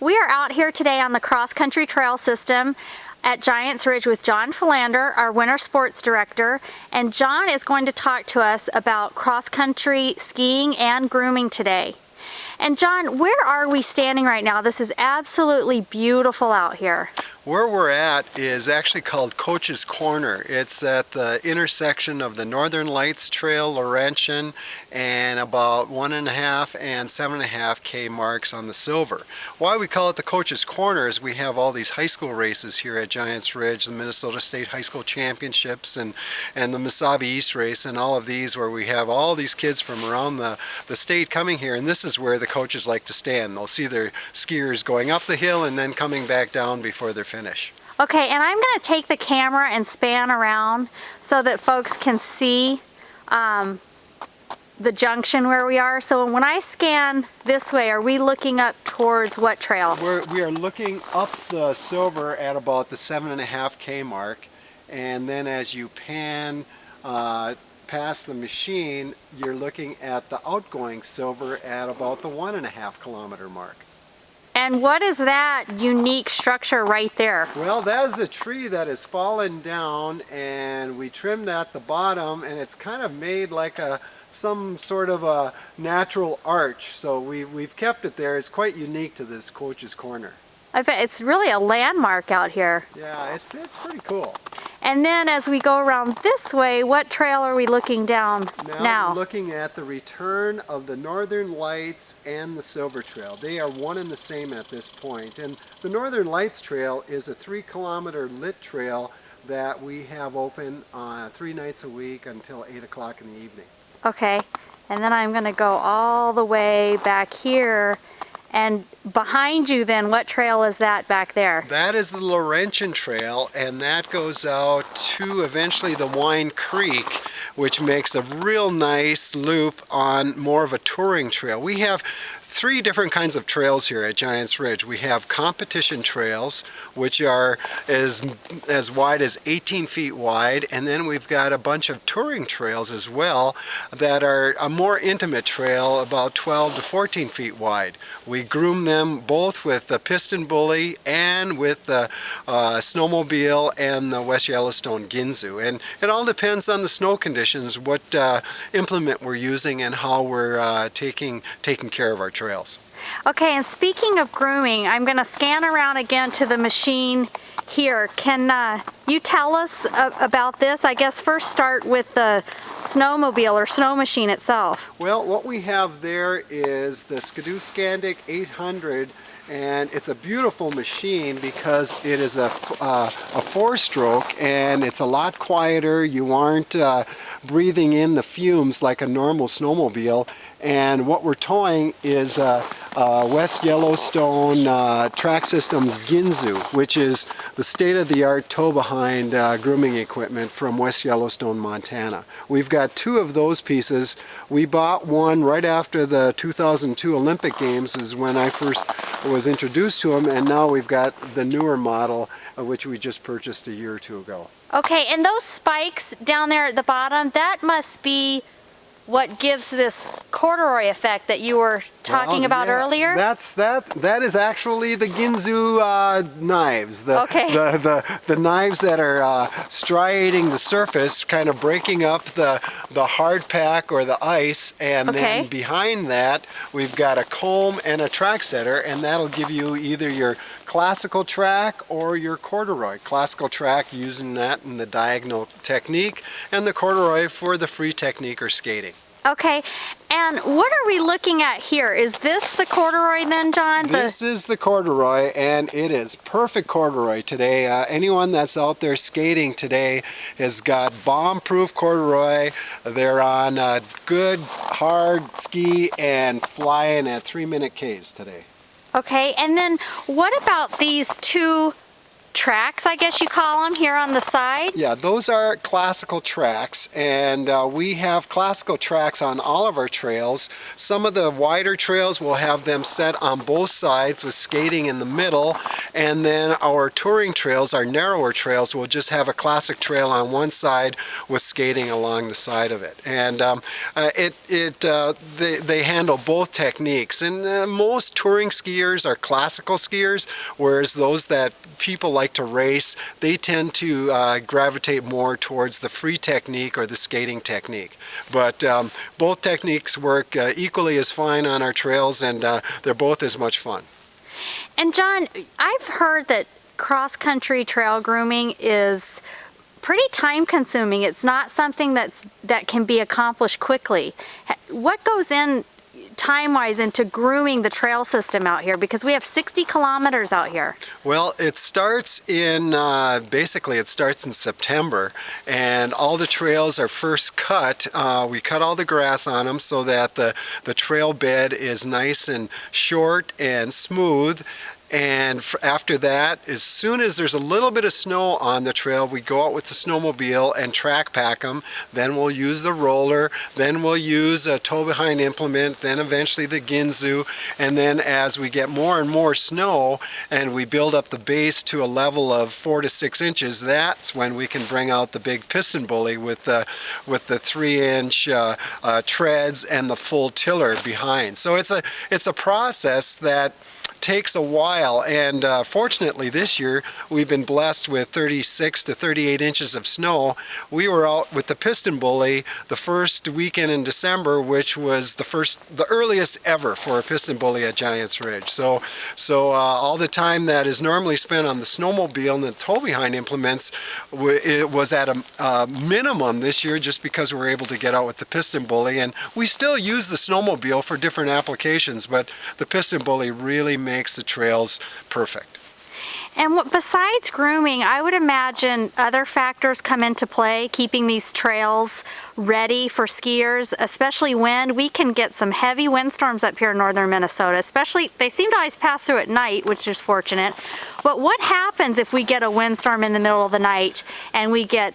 We are out here today on the cross-country trail system at Giants Ridge with John Filander, our winter sports director, and John is going to talk to us about cross-country skiing and grooming today. And John, where are we standing right now? This is absolutely beautiful out here. Where we're at is actually called Coach's Corner. It's at the intersection of the Northern Lights Trail, Laurentian, and about 1.5 and 7.5 K marks on the Silver. Why we call it the Coach's Corner is we have all these high school races here at Giants Ridge, the Minnesota State High School Championships and the Mesabi East Race and all of these, where we have all these kids from around the state coming here, and this is where the coaches like to stand. They'll see their skiers going up the hill and then coming back down before they're finished. Okay, and I'm going to take the camera and span around so that folks can see the junction where we are. So when I scan this way, are we looking up towards what trail? We are looking up the Silver at about the 7.5 K mark, and then as you pan past the machine, you're looking at the outgoing Silver at about the 1.5 kilometer mark. And what is that unique structure right there? Well, that is a tree that has fallen down, and we trimmed at the bottom, and it's kind of made like some sort of a natural arch. So we've kept it there. It's quite unique to this Coach's Corner. I bet it's really a landmark out here. Yeah, it's pretty cool. And then as we go around this way, what trail are we looking down now? We're looking at the return of the Northern Lights and the Silver Trail. They are one and the same at this point. And the Northern Lights Trail is a 3-kilometer lit trail that we have open 3 nights a week until 8 o'clock in the evening. Okay, and then I'm going to go all the way back here. And behind you then, what trail is that back there? That is the Laurentian Trail, and that goes out to eventually the Wine Creek, which makes a real nice loop on more of a touring trail. We have 3 different kinds of trails here at Giants Ridge. We have competition trails, which are as wide as 18 feet wide, and then we've got a bunch of touring trails as well that are a more intimate trail, about 12 to 14 feet wide. We groom them both with the piston bully and with the snowmobile and the West Yellowstone ginzu. And it all depends on the snow conditions, what implement we're using, and how we're taking care of our trails. Okay, and speaking of grooming, I'm going to scan around again to the machine here. Can you tell us about this? I guess first start with the snowmobile or snow machine itself. Well, what we have there is the Skidoo Scandic 800, and it's a beautiful machine because it is a 4-stroke, and it's a lot quieter. You aren't breathing in the fumes like a normal snowmobile. And what we're towing is West Yellowstone Track Systems Ginzu, which is the state-of-the-art tow-behind grooming equipment from West Yellowstone, Montana. We've got 2 of those pieces. We bought one right after the 2002 Olympic Games is when I first was introduced to them, and now we've got the newer model, which we just purchased a year or 2 ago. Okay, and those spikes down there at the bottom, that must be what gives this corduroy effect that you were talking about earlier? That is actually the ginzu knives. The knives that are striating the surface, kind of breaking up the hard pack or the ice, and then behind that we've got a comb and a track setter, and that'll give you either your classical track or your corduroy. Classical track using that in the diagonal technique, and the corduroy for the free technique or skating. Okay, and what are we looking at here? Is this the corduroy then, John? This is the corduroy, and it is perfect corduroy today. Anyone that's out there skating today has got bomb-proof corduroy. They're on a good, hard ski and flying at 3-minute Ks today. Okay, and then what about these 2 tracks, I guess you call them, here on the side. Yeah, those are classical tracks, and we have classical tracks on all of our trails. Some of the wider trails will have them set on both sides with skating in the middle, and then our touring trails, our narrower trails, will just have a classic trail on one side with skating along the side of it. And they handle both techniques, and most touring skiers are classical skiers, whereas those that people like to race, they tend to gravitate more towards the free technique or the skating technique. But both techniques work equally as fine on our trails, and they're both as much fun. And John, I've heard that cross-country trail grooming is pretty time-consuming. It's not something that can be accomplished quickly. What goes in time-wise into grooming the trail system out here, because we have 60 kilometers out here? Well, it starts in basically it starts in September, and all the trails are first cut. We cut all the grass on them so that the trail bed is nice and short and smooth. And after that, as soon as there's a little bit of snow on the trail, we go out with the snowmobile and track pack them. Then we'll use the roller. Then we'll use a tow-behind implement. Then eventually the ginzu. And then as we get more and more snow and we build up the base to a level of 4 to 6 inches, that's when we can bring out the big piston bully with the 3-inch treads and the full tiller behind. So it's a process that takes a while, and fortunately this year we've been blessed with 36 to 38 inches of snow. We were out with the piston bully the first weekend in December, which was the earliest ever for a piston bully at Giants Ridge. So all the time that is normally spent on the snowmobile and the tow-behind implements, it was at a minimum this year, just because we were able to get out with the piston bully. And we still use the snowmobile for different applications, but the piston bully really makes the trails perfect. And besides grooming, I would imagine other factors come into play, keeping these trails ready for skiers, especially wind. We can get some heavy windstorms up here in northern Minnesota, especially, they seem to always pass through at night, which is fortunate. But what happens if we get a windstorm in the middle of the night and we get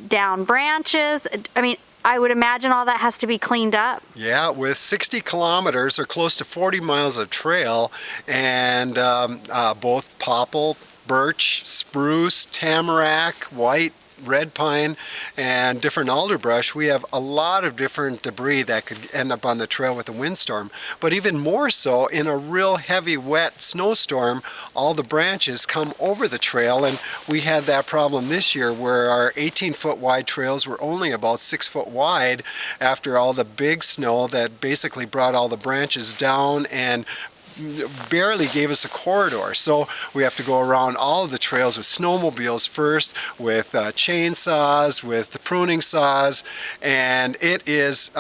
down branches? I mean, I would imagine all that has to be cleaned up. Yeah, with 60 kilometers or close to 40 miles of trail, and both popple, birch, spruce, tamarack, white, red pine, and different alderbrush, we have a lot of different debris that could end up on the trail with a windstorm. But even more so, in a real heavy, wet snowstorm, all the branches come over the trail, and we had that problem this year where our 18-foot wide trails were only about 6 foot wide after all the big snow that basically brought all the branches down and barely gave us a corridor. So we have to go around all of the trails with snowmobiles first, with chainsaws, with the pruning saws, and it is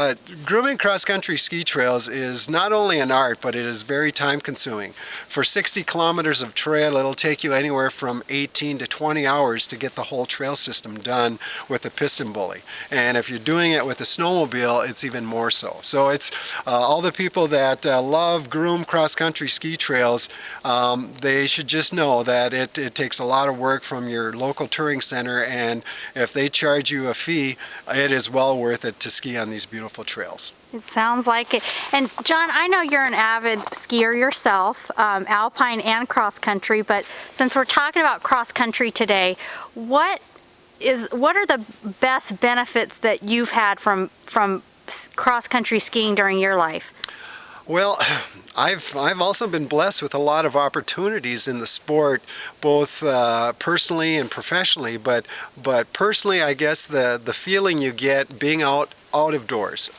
grooming cross-country ski trails is not only an art, but it is very time consuming. For 60 kilometers of trail, it'll take you anywhere from 18 to 20 hours to get the whole trail system done with a piston bully. And if you're doing it with a snowmobile, it's even more so. So it's all the people that love groom cross-country ski trails, they should just know that it takes a lot of work from your local touring center, and if they charge you a fee, it is well worth it to ski on these beautiful trails. It sounds like it. And John, I know you're an avid skier yourself, alpine and cross country, but since we're talking about cross country today, what are the best benefits that you've had from cross country skiing during your life? Well, I've also been blessed with a lot of opportunities in the sport, both personally and professionally. But personally, I guess the feeling you get being out of doors,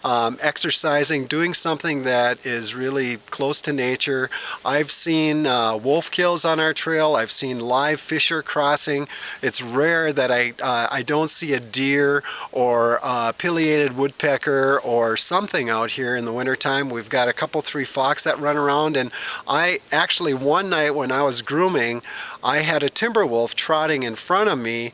exercising, doing something that is really close to nature. I've seen wolf kills on our trail. I've seen live fisher crossing. It's rare that I don't see a deer or a pileated woodpecker or something out here in the wintertime. We've got a couple 3 fox that run around, and I actually one night when I was grooming, I had a timber wolf trotting in front of me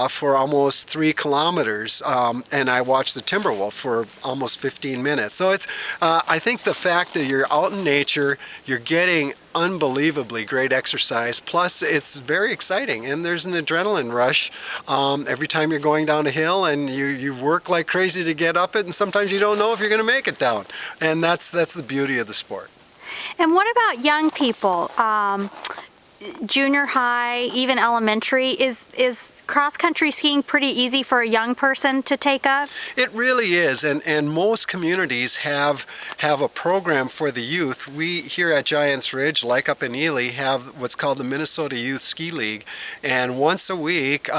for almost 3 kilometers, and I watched the timber wolf for almost 15 minutes. So it's, I think the fact that you're out in nature, you're getting unbelievably great exercise, plus it's very exciting, and there's an adrenaline rush every time you're going down a hill, and you work like crazy to get up it, and sometimes you don't know if you're going to make it down, and that's the beauty of the sport. And what about young people, junior high, even elementary? Is cross-country skiing pretty easy for a young person to take up? It really is, and most communities have a program for the youth. We here at Giants Ridge, like up in Ely, have what's called the Minnesota Youth Ski League, and once a week,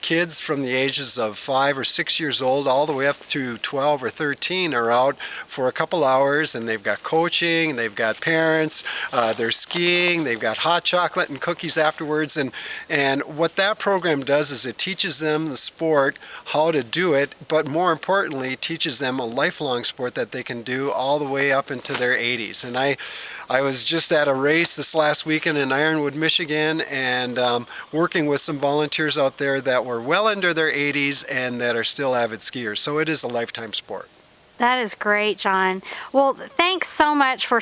kids from the ages of 5 or 6 years old all the way up to 12 or 13 are out for a couple hours, and they've got coaching, they've got parents, they're skiing, they've got hot chocolate and cookies afterwards, and what that program does is it teaches them the sport, how to do it, but more importantly, teaches them a lifelong sport that they can do all the way up into their 80s. And I was just at a race this last weekend in Ironwood, Michigan, and working with some volunteers out there that were well into their 80s and that are still avid skiers. So it is a lifetime sport. That is great, John. Well, thanks so much for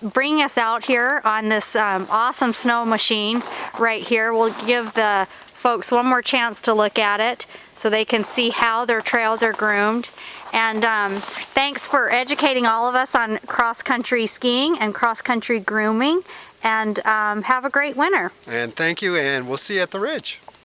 bringing us out here on this awesome snow machine right here. We'll give the folks one more chance to look at it so they can see how their trails are groomed. And thanks for educating all of us on cross-country skiing and cross-country grooming. And have a great winter. And thank you, and we'll see you at the Ridge.